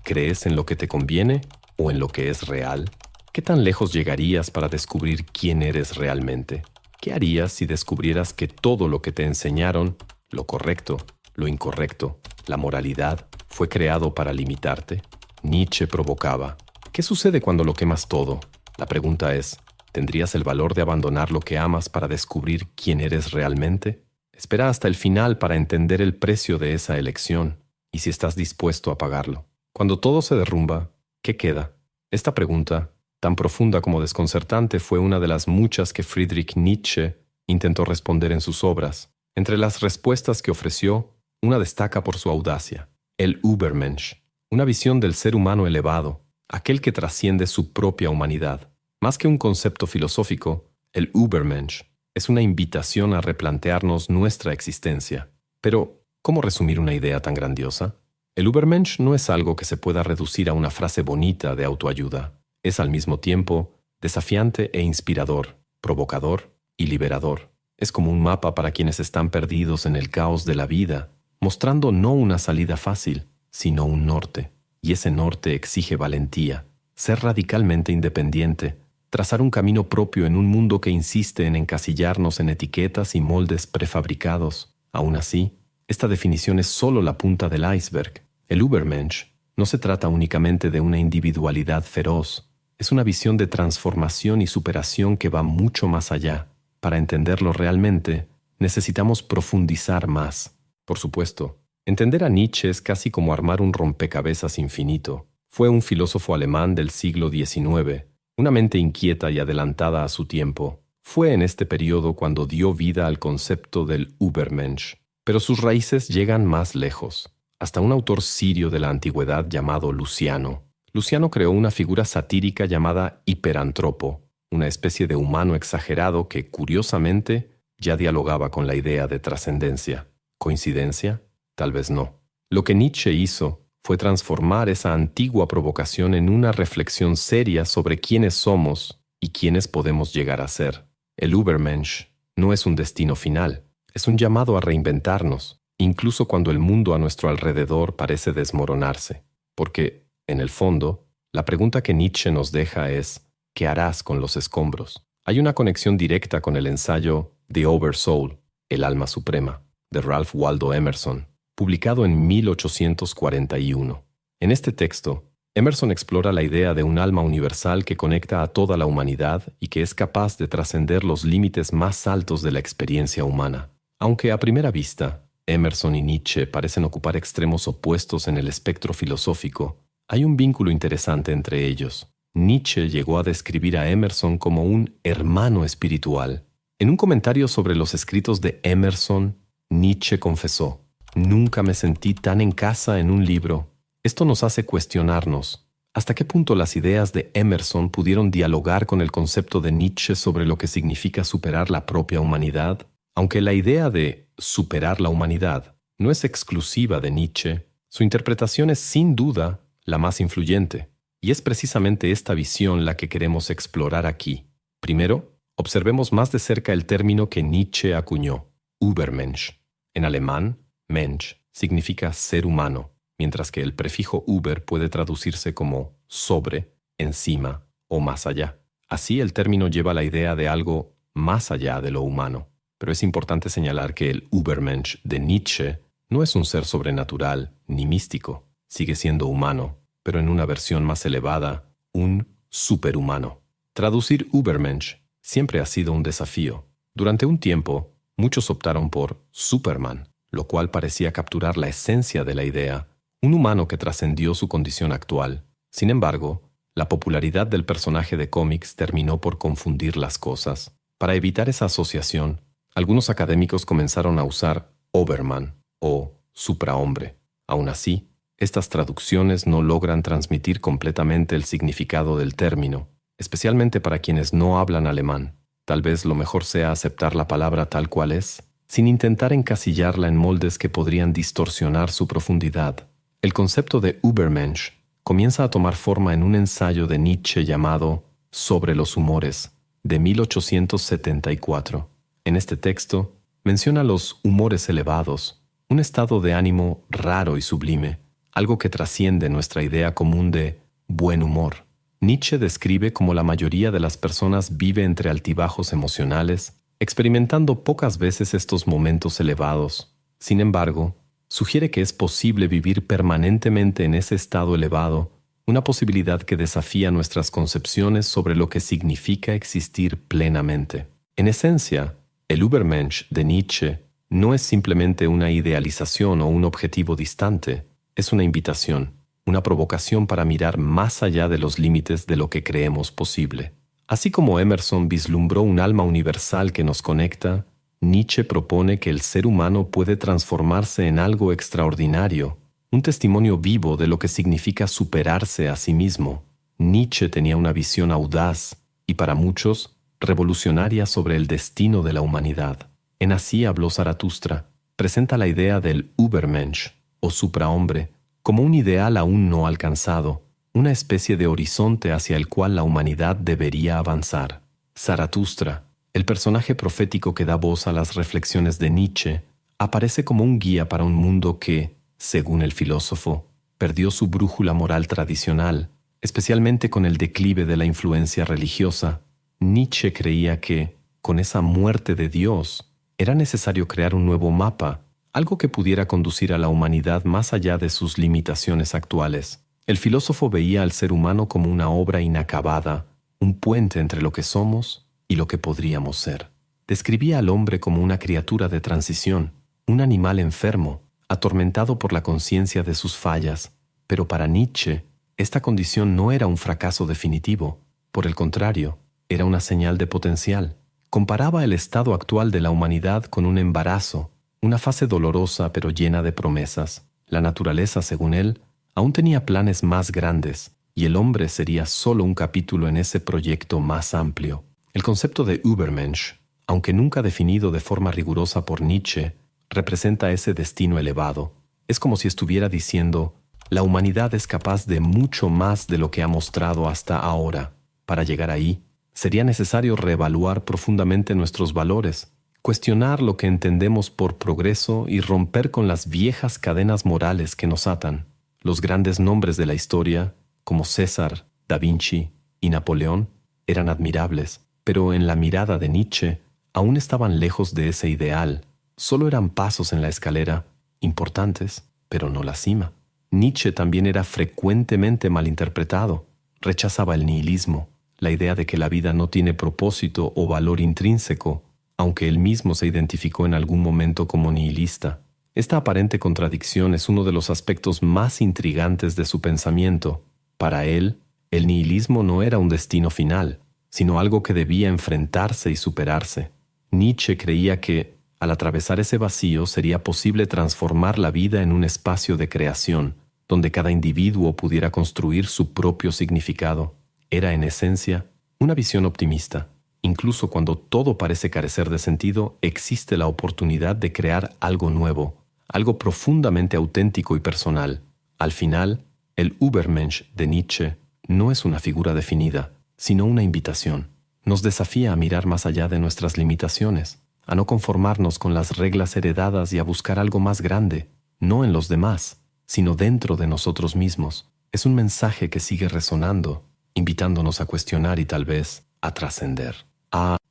¿Crees en lo que te conviene o en lo que es real? ¿Qué tan lejos llegarías para descubrir quién eres realmente? ¿Qué harías si descubrieras que todo lo que te enseñaron, lo correcto, lo incorrecto, la moralidad, fue creado para limitarte? Nietzsche provocaba: ¿qué sucede cuando lo quemas todo? La pregunta es: ¿tendrías el valor de abandonar lo que amas para descubrir quién eres realmente? Espera hasta el final para entender el precio de esa elección y si estás dispuesto a pagarlo. Cuando todo se derrumba, ¿qué queda? Esta pregunta, tan profunda como desconcertante, fue una de las muchas que Friedrich Nietzsche intentó responder en sus obras. Entre las respuestas que ofreció, una destaca por su audacia: el Übermensch, una visión del ser humano elevado, aquel que trasciende su propia humanidad. Más que un concepto filosófico, el Übermensch es una invitación a replantearnos nuestra existencia. Pero, ¿cómo resumir una idea tan grandiosa? El Übermensch no es algo que se pueda reducir a una frase bonita de autoayuda. Es al mismo tiempo desafiante e inspirador, provocador y liberador. Es como un mapa para quienes están perdidos en el caos de la vida, mostrando no una salida fácil, sino un norte. Y ese norte exige valentía, ser radicalmente independiente, trazar un camino propio en un mundo que insiste en encasillarnos en etiquetas y moldes prefabricados. Aún así, esta definición es solo la punta del iceberg. El Übermensch no se trata únicamente de una individualidad feroz. Es una visión de transformación y superación que va mucho más allá. Para entenderlo realmente, necesitamos profundizar más. Por supuesto, entender a Nietzsche es casi como armar un rompecabezas infinito. Fue un filósofo alemán del siglo XIX, una mente inquieta y adelantada a su tiempo. Fue en este periodo cuando dio vida al concepto del Übermensch. Pero sus raíces llegan más lejos, hasta un autor sirio de la antigüedad llamado Luciano. Luciano creó una figura satírica llamada hiperantropo, una especie de humano exagerado que, curiosamente, ya dialogaba con la idea de trascendencia. ¿Coincidencia? Tal vez no. Lo que Nietzsche hizo fue transformar esa antigua provocación en una reflexión seria sobre quiénes somos y quiénes podemos llegar a ser. El Übermensch no es un destino final. Es un llamado a reinventarnos, incluso cuando el mundo a nuestro alrededor parece desmoronarse. Porque, en el fondo, la pregunta que Nietzsche nos deja es: ¿qué harás con los escombros? Hay una conexión directa con el ensayo The Oversoul, el alma suprema, de Ralph Waldo Emerson, publicado en 1841. En este texto, Emerson explora la idea de un alma universal que conecta a toda la humanidad y que es capaz de trascender los límites más altos de la experiencia humana. Aunque a primera vista, Emerson y Nietzsche parecen ocupar extremos opuestos en el espectro filosófico, hay un vínculo interesante entre ellos. Nietzsche llegó a describir a Emerson como un hermano espiritual. En un comentario sobre los escritos de Emerson, Nietzsche confesó: «Nunca me sentí tan en casa en un libro». Esto nos hace cuestionarnos: ¿hasta qué punto las ideas de Emerson pudieron dialogar con el concepto de Nietzsche sobre lo que significa superar la propia humanidad? Aunque la idea de superar la humanidad no es exclusiva de Nietzsche, su interpretación es sin duda la más influyente. Y es precisamente esta visión la que queremos explorar aquí. Primero, observemos más de cerca el término que Nietzsche acuñó: Übermensch. En alemán, Mensch significa ser humano, mientras que el prefijo Über puede traducirse como sobre, encima o más allá. Así, el término lleva la idea de algo más allá de lo humano. Pero es importante señalar que el Übermensch de Nietzsche no es un ser sobrenatural ni místico. Sigue siendo humano, pero en una versión más elevada, un superhumano. Traducir Übermensch siempre ha sido un desafío. Durante un tiempo, muchos optaron por Superman, lo cual parecía capturar la esencia de la idea, un humano que trascendió su condición actual. Sin embargo, la popularidad del personaje de cómics terminó por confundir las cosas. Para evitar esa asociación, algunos académicos comenzaron a usar Overman o suprahombre. Aún así, estas traducciones no logran transmitir completamente el significado del término, especialmente para quienes no hablan alemán. Tal vez lo mejor sea aceptar la palabra tal cual es, sin intentar encasillarla en moldes que podrían distorsionar su profundidad. El concepto de Übermensch comienza a tomar forma en un ensayo de Nietzsche llamado Sobre los humores, de 1874. En este texto, menciona los humores elevados, un estado de ánimo raro y sublime, algo que trasciende nuestra idea común de buen humor. Nietzsche describe cómo la mayoría de las personas vive entre altibajos emocionales, experimentando pocas veces estos momentos elevados. Sin embargo, sugiere que es posible vivir permanentemente en ese estado elevado, una posibilidad que desafía nuestras concepciones sobre lo que significa existir plenamente. En esencia, el Übermensch de Nietzsche no es simplemente una idealización o un objetivo distante, es una invitación, una provocación para mirar más allá de los límites de lo que creemos posible. Así como Emerson vislumbró un alma universal que nos conecta, Nietzsche propone que el ser humano puede transformarse en algo extraordinario, un testimonio vivo de lo que significa superarse a sí mismo. Nietzsche tenía una visión audaz y, para muchos, revolucionaria sobre el destino de la humanidad. En Así habló Zaratustra, presenta la idea del Übermensch, o suprahombre, como un ideal aún no alcanzado, una especie de horizonte hacia el cual la humanidad debería avanzar. Zaratustra, el personaje profético que da voz a las reflexiones de Nietzsche, aparece como un guía para un mundo que, según el filósofo, perdió su brújula moral tradicional, especialmente con el declive de la influencia religiosa. Nietzsche creía que, con esa muerte de Dios, era necesario crear un nuevo mapa, algo que pudiera conducir a la humanidad más allá de sus limitaciones actuales. El filósofo veía al ser humano como una obra inacabada, un puente entre lo que somos y lo que podríamos ser. Describía al hombre como una criatura de transición, un animal enfermo, atormentado por la conciencia de sus fallas. Pero para Nietzsche, esta condición no era un fracaso definitivo. Por el contrario, era una señal de potencial. Comparaba el estado actual de la humanidad con un embarazo, una fase dolorosa pero llena de promesas. La naturaleza, según él, aún tenía planes más grandes, y el hombre sería solo un capítulo en ese proyecto más amplio. El concepto de Übermensch, aunque nunca definido de forma rigurosa por Nietzsche, representa ese destino elevado. Es como si estuviera diciendo, la humanidad es capaz de mucho más de lo que ha mostrado hasta ahora. Para llegar ahí, sería necesario reevaluar profundamente nuestros valores, cuestionar lo que entendemos por progreso y romper con las viejas cadenas morales que nos atan. Los grandes nombres de la historia, como César, Da Vinci y Napoleón, eran admirables, pero en la mirada de Nietzsche aún estaban lejos de ese ideal. Solo eran pasos en la escalera, importantes, pero no la cima. Nietzsche también era frecuentemente malinterpretado. Rechazaba el nihilismo, la idea de que la vida no tiene propósito o valor intrínseco, aunque él mismo se identificó en algún momento como nihilista. Esta aparente contradicción es uno de los aspectos más intrigantes de su pensamiento. Para él, el nihilismo no era un destino final, sino algo que debía enfrentarse y superarse. Nietzsche creía que, al atravesar ese vacío, sería posible transformar la vida en un espacio de creación, donde cada individuo pudiera construir su propio significado. Era, en esencia, una visión optimista. Incluso cuando todo parece carecer de sentido, existe la oportunidad de crear algo nuevo, algo profundamente auténtico y personal. Al final, el Übermensch de Nietzsche no es una figura definida, sino una invitación. Nos desafía a mirar más allá de nuestras limitaciones, a no conformarnos con las reglas heredadas y a buscar algo más grande, no en los demás, sino dentro de nosotros mismos. Es un mensaje que sigue resonando, invitándonos a cuestionar y tal vez a trascender.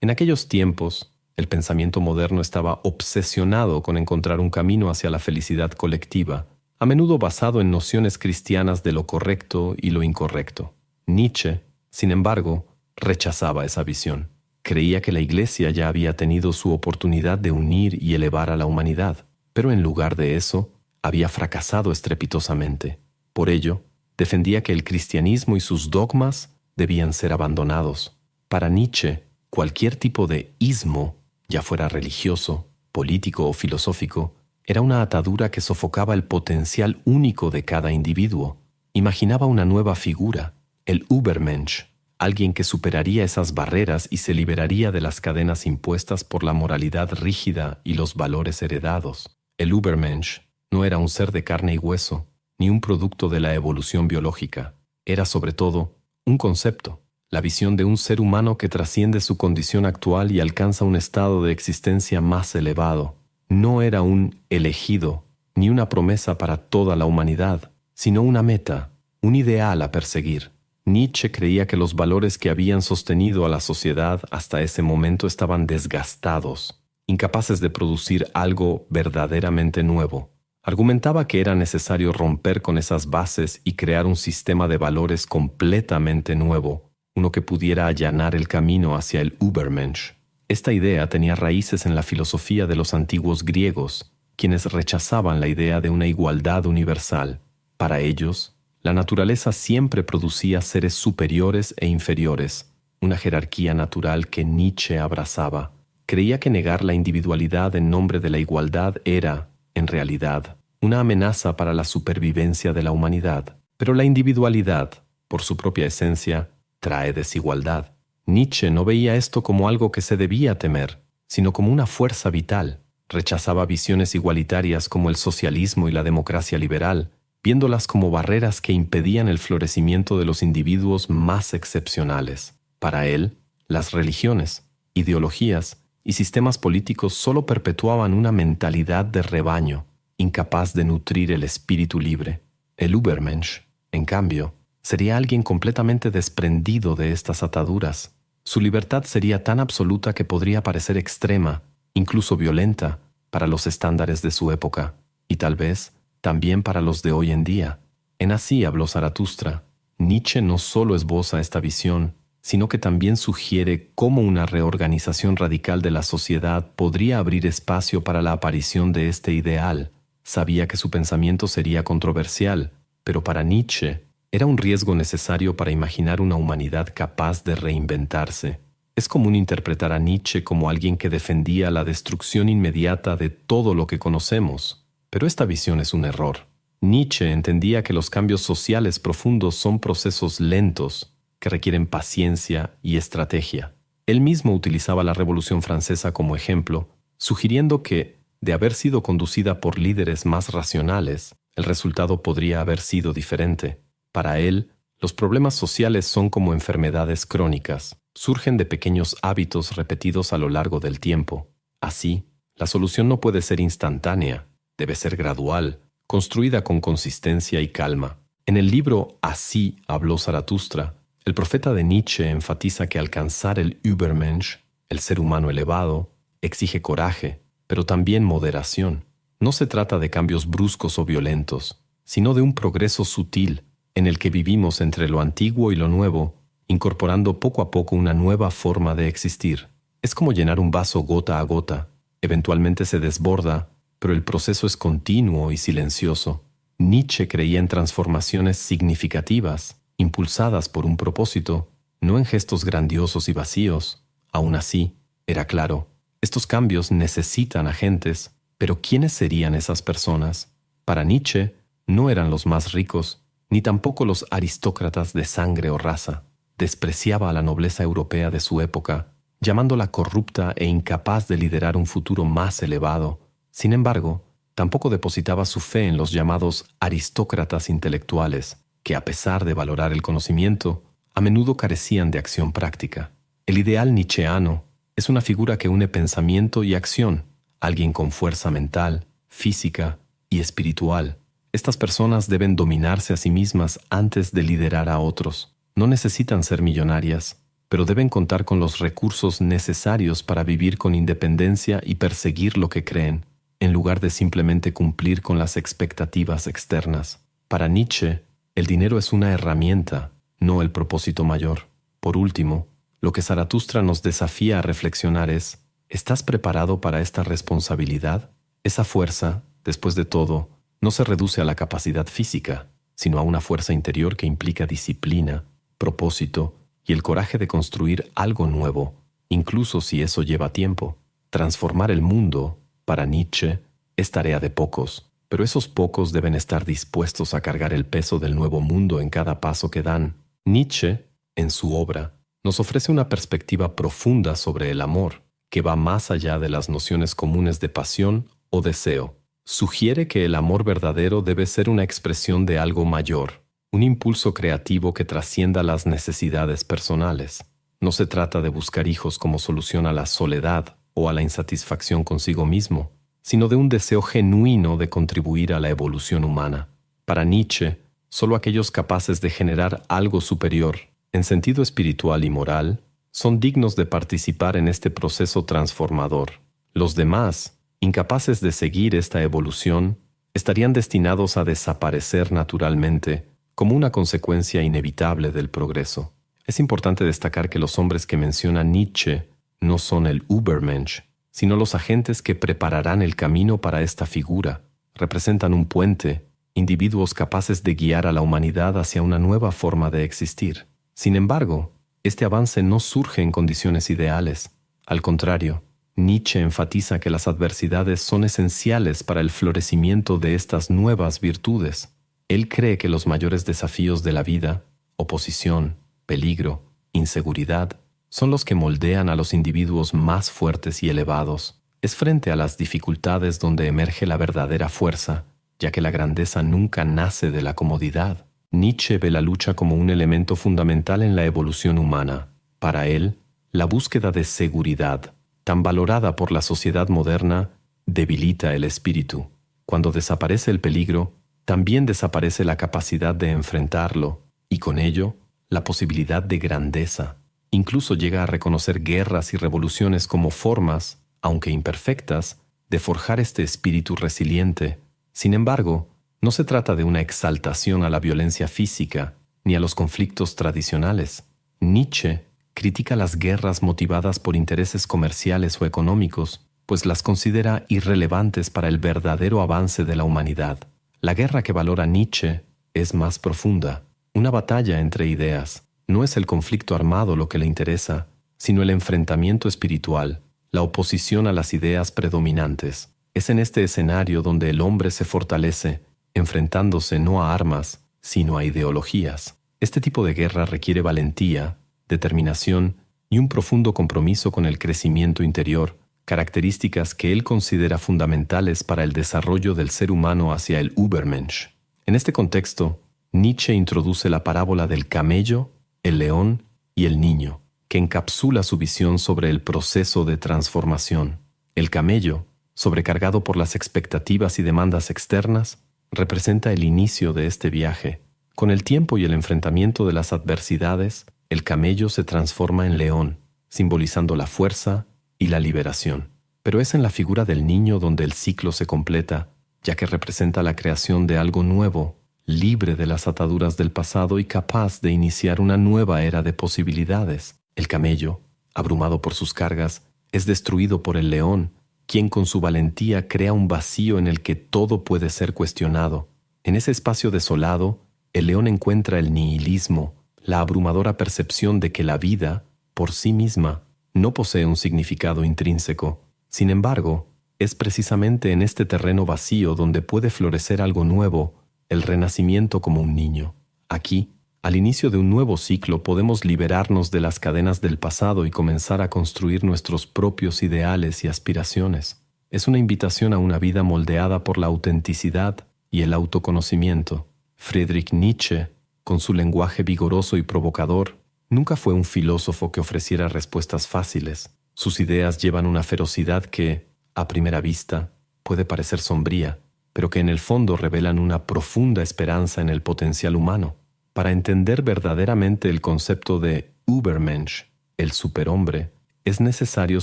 En aquellos tiempos, el pensamiento moderno estaba obsesionado con encontrar un camino hacia la felicidad colectiva, a menudo basado en nociones cristianas de lo correcto y lo incorrecto. Nietzsche, sin embargo, rechazaba esa visión. Creía que la Iglesia ya había tenido su oportunidad de unir y elevar a la humanidad, pero en lugar de eso, había fracasado estrepitosamente. Por ello, defendía que el cristianismo y sus dogmas debían ser abandonados. Para Nietzsche, cualquier tipo de ismo, ya fuera religioso, político o filosófico, era una atadura que sofocaba el potencial único de cada individuo. Imaginaba una nueva figura, el Übermensch, alguien que superaría esas barreras y se liberaría de las cadenas impuestas por la moralidad rígida y los valores heredados. El Übermensch no era un ser de carne y hueso, ni un producto de la evolución biológica. Era sobre todo un concepto, la visión de un ser humano que trasciende su condición actual y alcanza un estado de existencia más elevado. No era un elegido, ni una promesa para toda la humanidad, sino una meta, un ideal a perseguir. Nietzsche creía que los valores que habían sostenido a la sociedad hasta ese momento estaban desgastados, incapaces de producir algo verdaderamente nuevo. Argumentaba que era necesario romper con esas bases y crear un sistema de valores completamente nuevo, uno que pudiera allanar el camino hacia el Übermensch. Esta idea tenía raíces en la filosofía de los antiguos griegos, quienes rechazaban la idea de una igualdad universal. Para ellos, la naturaleza siempre producía seres superiores e inferiores, una jerarquía natural que Nietzsche abrazaba. Creía que negar la individualidad en nombre de la igualdad era, en realidad, una amenaza para la supervivencia de la humanidad. Pero la individualidad, por su propia esencia, trae desigualdad. Nietzsche no veía esto como algo que se debía temer, sino como una fuerza vital. Rechazaba visiones igualitarias como el socialismo y la democracia liberal, viéndolas como barreras que impedían el florecimiento de los individuos más excepcionales. Para él, las religiones, ideologías y sistemas políticos solo perpetuaban una mentalidad de rebaño, incapaz de nutrir el espíritu libre. El Übermensch, en cambio, sería alguien completamente desprendido de estas ataduras. Su libertad sería tan absoluta que podría parecer extrema, incluso violenta, para los estándares de su época, y tal vez también para los de hoy en día. En Así habló Zaratustra. Nietzsche no solo esboza esta visión, sino que también sugiere cómo una reorganización radical de la sociedad podría abrir espacio para la aparición de este ideal. Sabía que su pensamiento sería controversial, pero para Nietzsche era un riesgo necesario para imaginar una humanidad capaz de reinventarse. Es común interpretar a Nietzsche como alguien que defendía la destrucción inmediata de todo lo que conocemos. Pero esta visión es un error. Nietzsche entendía que los cambios sociales profundos son procesos lentos que requieren paciencia y estrategia. Él mismo utilizaba la Revolución Francesa como ejemplo, sugiriendo que, de haber sido conducida por líderes más racionales, el resultado podría haber sido diferente. Para él, los problemas sociales son como enfermedades crónicas. Surgen de pequeños hábitos repetidos a lo largo del tiempo. Así, la solución no puede ser instantánea. Debe ser gradual, construida con consistencia y calma. En el libro Así habló Zaratustra, el profeta de Nietzsche enfatiza que alcanzar el Übermensch, el ser humano elevado, exige coraje, pero también moderación. No se trata de cambios bruscos o violentos, sino de un progreso sutil en el que vivimos entre lo antiguo y lo nuevo, incorporando poco a poco una nueva forma de existir. Es como llenar un vaso gota a gota. Eventualmente se desborda, pero el proceso es continuo y silencioso. Nietzsche creía en transformaciones significativas, impulsadas por un propósito, no en gestos grandiosos y vacíos. Aún así, era claro, estos cambios necesitan agentes, pero ¿quiénes serían esas personas? Para Nietzsche, no eran los más ricos, ni tampoco los aristócratas de sangre o raza. Despreciaba a la nobleza europea de su época, llamándola corrupta e incapaz de liderar un futuro más elevado. Sin embargo, tampoco depositaba su fe en los llamados aristócratas intelectuales, que a pesar de valorar el conocimiento, a menudo carecían de acción práctica. El ideal nietzscheano es una figura que une pensamiento y acción, alguien con fuerza mental, física y espiritual. Estas personas deben dominarse a sí mismas antes de liderar a otros. No necesitan ser millonarias, pero deben contar con los recursos necesarios para vivir con independencia y perseguir lo que creen, en lugar de simplemente cumplir con las expectativas externas. Para Nietzsche, el dinero es una herramienta, no el propósito mayor. Por último, lo que Zaratustra nos desafía a reflexionar es: ¿estás preparado para esta responsabilidad? Esa fuerza, después de todo, no se reduce a la capacidad física, sino a una fuerza interior que implica disciplina, propósito y el coraje de construir algo nuevo, incluso si eso lleva tiempo. Transformar el mundo, para Nietzsche, es tarea de pocos, pero esos pocos deben estar dispuestos a cargar el peso del nuevo mundo en cada paso que dan. Nietzsche, en su obra, nos ofrece una perspectiva profunda sobre el amor, que va más allá de las nociones comunes de pasión o deseo. Sugiere que el amor verdadero debe ser una expresión de algo mayor, un impulso creativo que trascienda las necesidades personales. No se trata de buscar hijos como solución a la soledad o a la insatisfacción consigo mismo, sino de un deseo genuino de contribuir a la evolución humana. Para Nietzsche, Solo aquellos capaces de generar algo superior, en sentido espiritual y moral, son dignos de participar en este proceso transformador. Los demás, incapaces de seguir esta evolución, estarían destinados a desaparecer naturalmente como una consecuencia inevitable del progreso. Es importante destacar que los hombres que menciona Nietzsche no son el Übermensch, sino los agentes que prepararán el camino para esta figura. Representan un puente, individuos capaces de guiar a la humanidad hacia una nueva forma de existir. Sin embargo, este avance no surge en condiciones ideales. Al contrario, Nietzsche enfatiza que las adversidades son esenciales para el florecimiento de estas nuevas virtudes. Él cree que los mayores desafíos de la vida, oposición, peligro, inseguridad, son los que moldean a los individuos más fuertes y elevados. Es frente a las dificultades donde emerge la verdadera fuerza, ya que la grandeza nunca nace de la comodidad. Nietzsche ve la lucha como un elemento fundamental en la evolución humana. Para él, la búsqueda de seguridad, tan valorada por la sociedad moderna, debilita el espíritu. Cuando desaparece el peligro, también desaparece la capacidad de enfrentarlo, y con ello, la posibilidad de grandeza. Incluso llega a reconocer guerras y revoluciones como formas, aunque imperfectas, de forjar este espíritu resiliente. Sin embargo, no se trata de una exaltación a la violencia física ni a los conflictos tradicionales. Nietzsche critica las guerras motivadas por intereses comerciales o económicos, pues las considera irrelevantes para el verdadero avance de la humanidad. La guerra que valora Nietzsche es más profunda. Una batalla entre ideas. No es el conflicto armado lo que le interesa, sino el enfrentamiento espiritual, la oposición a las ideas predominantes. Es en este escenario donde el hombre se fortalece, enfrentándose no a armas, sino a ideologías. Este tipo de guerra requiere valentía, determinación y un profundo compromiso con el crecimiento interior, características que él considera fundamentales para el desarrollo del ser humano hacia el Übermensch. En este contexto, Nietzsche introduce la parábola del camello, el león y el niño, que encapsula su visión sobre el proceso de transformación. El camello, sobrecargado por las expectativas y demandas externas, representa el inicio de este viaje. Con el tiempo y el enfrentamiento de las adversidades, el camello se transforma en león, simbolizando la fuerza y la liberación. Pero es en la figura del niño donde el ciclo se completa, ya que representa la creación de algo nuevo, libre de las ataduras del pasado y capaz de iniciar una nueva era de posibilidades. El camello, abrumado por sus cargas, es destruido por el león, quien con su valentía crea un vacío en el que todo puede ser cuestionado. En ese espacio desolado, el león encuentra el nihilismo, la abrumadora percepción de que la vida, por sí misma, no posee un significado intrínseco. Sin embargo, es precisamente en este terreno vacío donde puede florecer algo nuevo, el renacimiento como un niño. Aquí, al inicio de un nuevo ciclo, podemos liberarnos de las cadenas del pasado y comenzar a construir nuestros propios ideales y aspiraciones. Es una invitación a una vida moldeada por la autenticidad y el autoconocimiento. Friedrich Nietzsche, con su lenguaje vigoroso y provocador, nunca fue un filósofo que ofreciera respuestas fáciles. Sus ideas llevan una ferocidad que, a primera vista, puede parecer sombría, pero que en el fondo revelan una profunda esperanza en el potencial humano. Para entender verdaderamente el concepto de Übermensch, el superhombre, es necesario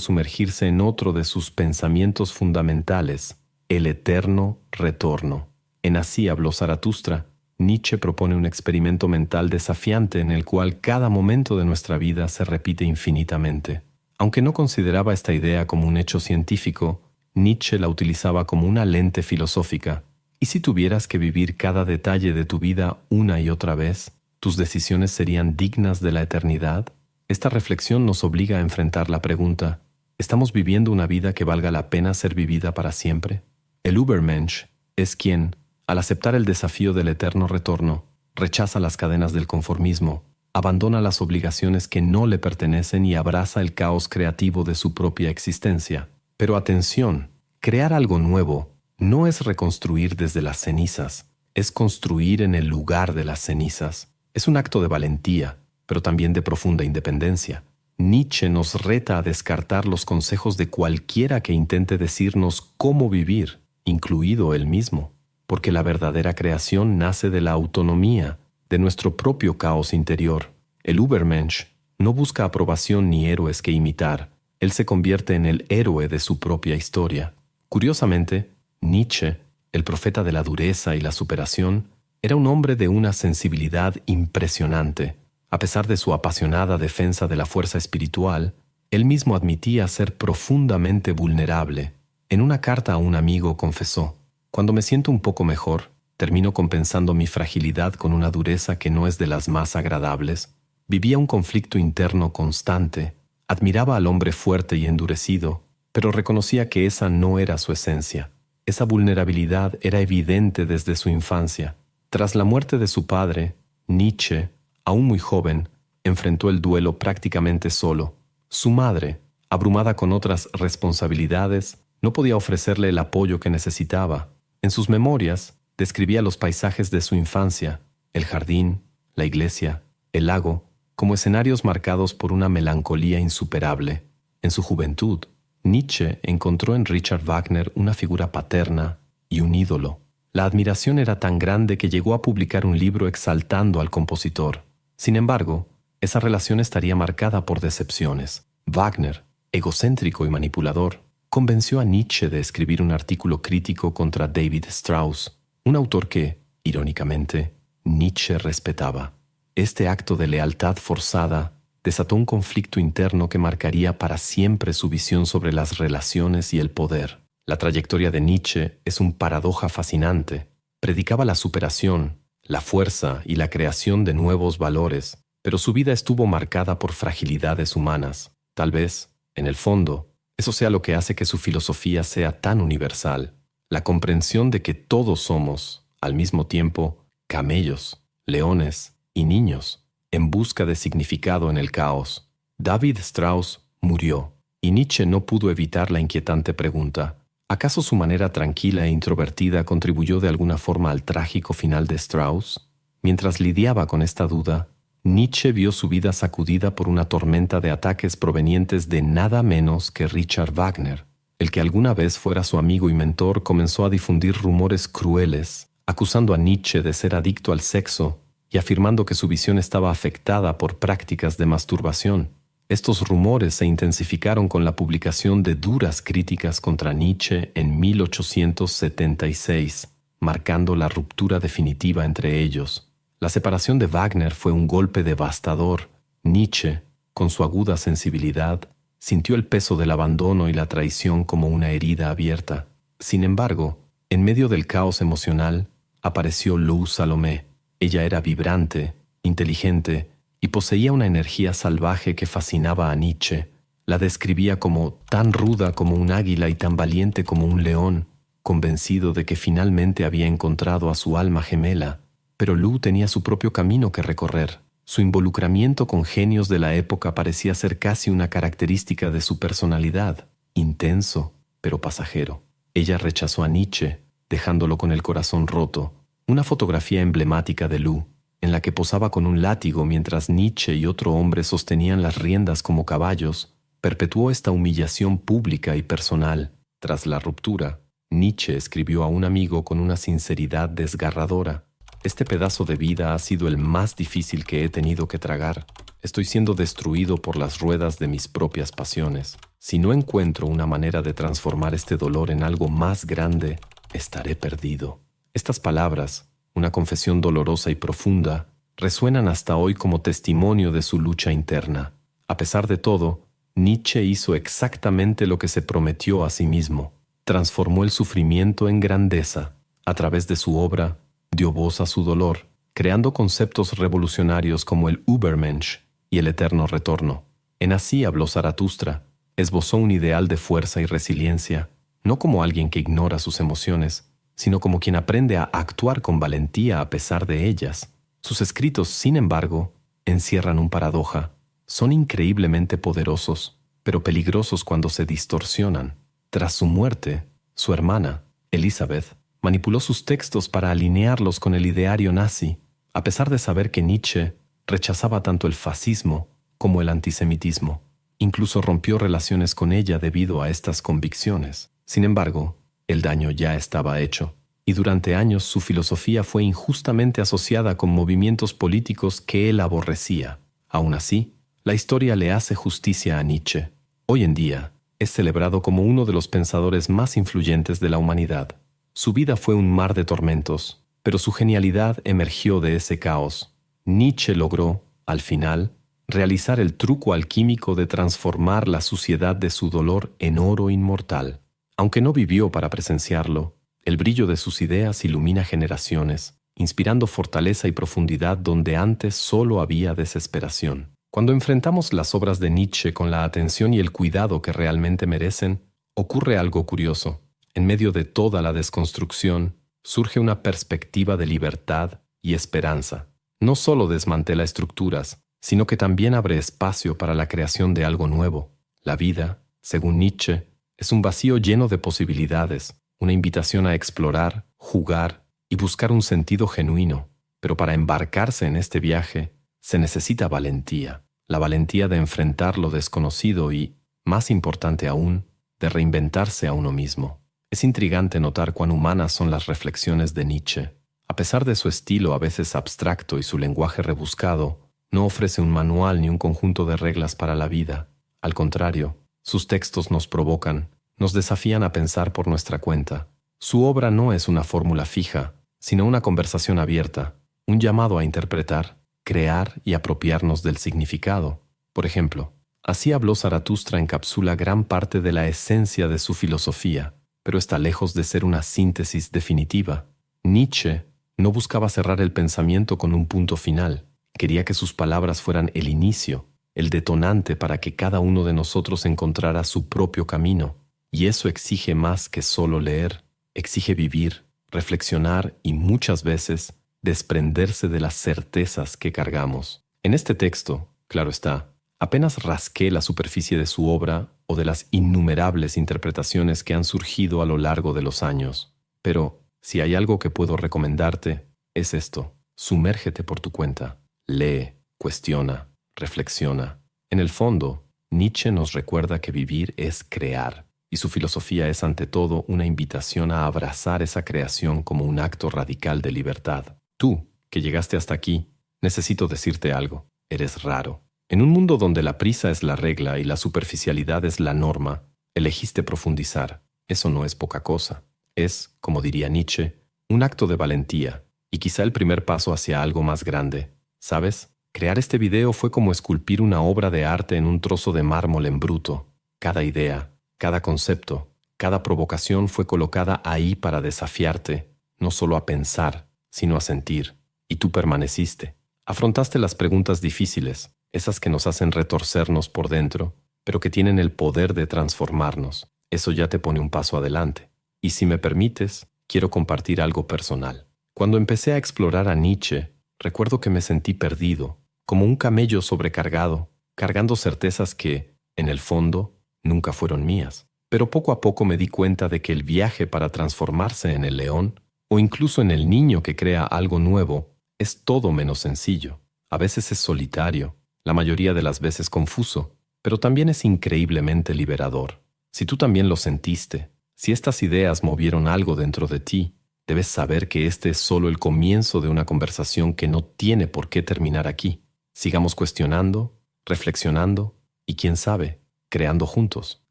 sumergirse en otro de sus pensamientos fundamentales, el eterno retorno. En Así habló Zaratustra, Nietzsche propone un experimento mental desafiante en el cual cada momento de nuestra vida se repite infinitamente. Aunque no consideraba esta idea como un hecho científico, Nietzsche la utilizaba como una lente filosófica. ¿Y si tuvieras que vivir cada detalle de tu vida una y otra vez, tus decisiones serían dignas de la eternidad? Esta reflexión nos obliga a enfrentar la pregunta: ¿estamos viviendo una vida que valga la pena ser vivida para siempre? El Übermensch es quien, al aceptar el desafío del eterno retorno, rechaza las cadenas del conformismo, abandona las obligaciones que no le pertenecen y abraza el caos creativo de su propia existencia. Pero atención, crear algo nuevo no es reconstruir desde las cenizas, es construir en el lugar de las cenizas. Es un acto de valentía, pero también de profunda independencia. Nietzsche nos reta a descartar los consejos de cualquiera que intente decirnos cómo vivir, incluido él mismo. porque la verdadera creación nace de la autonomía, de nuestro propio caos interior. El Übermensch no busca aprobación ni héroes que imitar. Él se convierte en el héroe de su propia historia. Curiosamente, Nietzsche, el profeta de la dureza y la superación, era un hombre de una sensibilidad impresionante. A pesar de su apasionada defensa de la fuerza espiritual, él mismo admitía ser profundamente vulnerable. En una carta a un amigo confesó: «Cuando me siento un poco mejor, termino compensando mi fragilidad con una dureza que no es de las más agradables. Vivía un conflicto interno constante. Admiraba al hombre fuerte y endurecido, pero reconocía que esa no era su esencia. Esa vulnerabilidad era evidente desde su infancia. Tras la muerte de su padre, Nietzsche, aún muy joven, enfrentó el duelo prácticamente solo. Su madre, abrumada con otras responsabilidades, no podía ofrecerle el apoyo que necesitaba. En sus memorias, describía los paisajes de su infancia, el jardín, la iglesia, el lago, como escenarios marcados por una melancolía insuperable. En su juventud, Nietzsche encontró en Richard Wagner una figura paterna y un ídolo. La admiración era tan grande que llegó a publicar un libro exaltando al compositor. Sin embargo, esa relación estaría marcada por decepciones. Wagner, egocéntrico y manipulador, convenció a Nietzsche de escribir un artículo crítico contra David Strauss, un autor que, irónicamente, Nietzsche respetaba. Este acto de lealtad forzada desató un conflicto interno que marcaría para siempre su visión sobre las relaciones y el poder. La trayectoria de Nietzsche es una paradoja fascinante. Predicaba la superación, la fuerza y la creación de nuevos valores, pero su vida estuvo marcada por fragilidades humanas. Tal vez, en el fondo, eso sea lo que hace que su filosofía sea tan universal. La comprensión de que todos somos, al mismo tiempo, camellos, leones y niños, en busca de significado en el caos. David Strauss murió, y Nietzsche no pudo evitar la inquietante pregunta: ¿acaso su manera tranquila e introvertida contribuyó de alguna forma al trágico final de Strauss? Mientras lidiaba con esta duda, Nietzsche vio su vida sacudida por una tormenta de ataques provenientes de nada menos que Richard Wagner. El que alguna vez fuera su amigo y mentor comenzó a difundir rumores crueles, acusando a Nietzsche de ser adicto al sexo y afirmando que su visión estaba afectada por prácticas de masturbación. Estos rumores se intensificaron con la publicación de duras críticas contra Nietzsche en 1876, marcando la ruptura definitiva entre ellos. La separación de Wagner fue un golpe devastador. Nietzsche, con su aguda sensibilidad, sintió el peso del abandono y la traición como una herida abierta. Sin embargo, en medio del caos emocional, apareció Lou Salomé. Ella era vibrante, inteligente y poseía una energía salvaje que fascinaba a Nietzsche. La describía como tan ruda como un águila y tan valiente como un león, convencido de que finalmente había encontrado a su alma gemela. Pero Lou tenía su propio camino que recorrer. Su involucramiento con genios de la época parecía ser casi una característica de su personalidad, intenso, pero pasajero. Ella rechazó a Nietzsche, dejándolo con el corazón roto. Una fotografía emblemática de Lou, en la que posaba con un látigo mientras Nietzsche y otro hombre sostenían las riendas como caballos, perpetuó esta humillación pública y personal. Tras la ruptura, Nietzsche escribió a un amigo con una sinceridad desgarradora: «Este pedazo de vida ha sido el más difícil que he tenido que tragar. Estoy siendo destruido por las ruedas de mis propias pasiones. Si no encuentro una manera de transformar este dolor en algo más grande, estaré perdido». Estas palabras, una confesión dolorosa y profunda, resuenan hasta hoy como testimonio de su lucha interna. A pesar de todo, Nietzsche hizo exactamente lo que se prometió a sí mismo. Transformó el sufrimiento en grandeza. A través de su obra, dio voz a su dolor, creando conceptos revolucionarios como el Übermensch y el eterno retorno. En Así habló Zaratustra, esbozó un ideal de fuerza y resiliencia, no como alguien que ignora sus emociones, sino como quien aprende a actuar con valentía a pesar de ellas. Sus escritos, sin embargo, encierran una paradoja. Son increíblemente poderosos, pero peligrosos cuando se distorsionan. Tras su muerte, su hermana, Elizabeth, manipuló sus textos para alinearlos con el ideario nazi, a pesar de saber que Nietzsche rechazaba tanto el fascismo como el antisemitismo. Incluso rompió relaciones con ella debido a estas convicciones. Sin embargo, el daño ya estaba hecho. y durante años su filosofía fue injustamente asociada con movimientos políticos que él aborrecía. Aún así, la historia le hace justicia a Nietzsche. Hoy en día, es celebrado como uno de los pensadores más influyentes de la humanidad. Su vida fue un mar de tormentos, pero su genialidad emergió de ese caos. Nietzsche logró, al final, realizar el truco alquímico de transformar la suciedad de su dolor en oro inmortal. Aunque no vivió para presenciarlo, el brillo de sus ideas ilumina generaciones, inspirando fortaleza y profundidad donde antes solo había desesperación. Cuando enfrentamos las obras de Nietzsche con la atención y el cuidado que realmente merecen, ocurre algo curioso. En medio de toda la desconstrucción, surge una perspectiva de libertad y esperanza. No solo desmantela estructuras, sino que también abre espacio para la creación de algo nuevo. La vida, según Nietzsche, es un vacío lleno de posibilidades, una invitación a explorar, jugar y buscar un sentido genuino. Pero para embarcarse en este viaje, se necesita valentía. La valentía de enfrentar lo desconocido y, más importante aún, de reinventarse a uno mismo. Es intrigante notar cuán humanas son las reflexiones de Nietzsche. A pesar de su estilo a veces abstracto y su lenguaje rebuscado, no ofrece un manual ni un conjunto de reglas para la vida. Al contrario, sus textos nos provocan, nos desafían a pensar por nuestra cuenta. Su obra no es una fórmula fija, sino una conversación abierta, un llamado a interpretar, crear y apropiarnos del significado. Por ejemplo, así habló Zaratustra encapsula gran parte de la esencia de su filosofía, pero está lejos de ser una síntesis definitiva. Nietzsche no buscaba cerrar el pensamiento con un punto final. Quería que sus palabras fueran el inicio, el detonante para que cada uno de nosotros encontrara su propio camino. Y eso exige más que solo leer. Exige vivir, reflexionar y muchas veces desprenderse de las certezas que cargamos. En este texto, claro está, apenas rasqué la superficie de su obra o de las innumerables interpretaciones que han surgido a lo largo de los años. Pero, si hay algo que puedo recomendarte, es esto. Sumérgete por tu cuenta. Lee, cuestiona, reflexiona. En el fondo, Nietzsche nos recuerda que vivir es crear, y su filosofía es ante todo una invitación a abrazar esa creación como un acto radical de libertad. Tú, que llegaste hasta aquí, necesito decirte algo. Eres raro. En un mundo donde la prisa es la regla y la superficialidad es la norma, elegiste profundizar. Eso no es poca cosa. Es, como diría Nietzsche, un acto de valentía, y quizá el primer paso hacia algo más grande. ¿Sabes? Crear este video fue como esculpir una obra de arte en un trozo de mármol en bruto. Cada idea, cada concepto, cada provocación fue colocada ahí para desafiarte, no solo a pensar, sino a sentir. Y tú permaneciste. Afrontaste las preguntas difíciles, esas que nos hacen retorcernos por dentro, pero que tienen el poder de transformarnos. Eso ya te pone un paso adelante. Y si me permites, quiero compartir algo personal. Cuando empecé a explorar a Nietzsche, recuerdo que me sentí perdido, como un camello sobrecargado, cargando certezas que, en el fondo, nunca fueron mías. Pero poco a poco me di cuenta de que el viaje para transformarse en el león, o incluso en el niño que crea algo nuevo, es todo menos sencillo. A veces es solitario, la mayoría de las veces confuso, pero también es increíblemente liberador. Si tú también lo sentiste, si estas ideas movieron algo dentro de ti, debes saber que este es solo el comienzo de una conversación que no tiene por qué terminar aquí. Sigamos cuestionando, reflexionando y, quién sabe, creando juntos.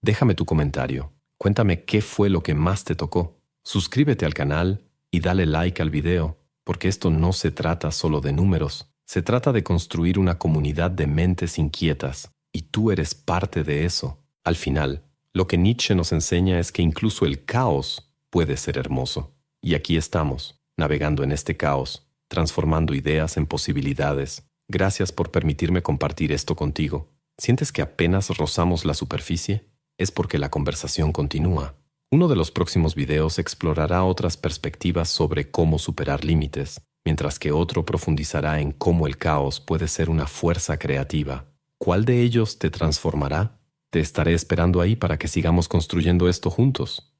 Déjame tu comentario. Cuéntame qué fue lo que más te tocó. Suscríbete al canal y dale like al video, porque esto no se trata solo de números. Se trata de construir una comunidad de mentes inquietas, y tú eres parte de eso. Al final, lo que Nietzsche nos enseña es que incluso el caos puede ser hermoso. Y aquí estamos, navegando en este caos, transformando ideas en posibilidades. Gracias por permitirme compartir esto contigo. ¿Sientes que apenas rozamos la superficie? Es porque la conversación continúa. Uno de los próximos videos explorará otras perspectivas sobre cómo superar límites, mientras que otro profundizará en cómo el caos puede ser una fuerza creativa. ¿Cuál de ellos te transformará? Te estaré esperando ahí para que sigamos construyendo esto juntos.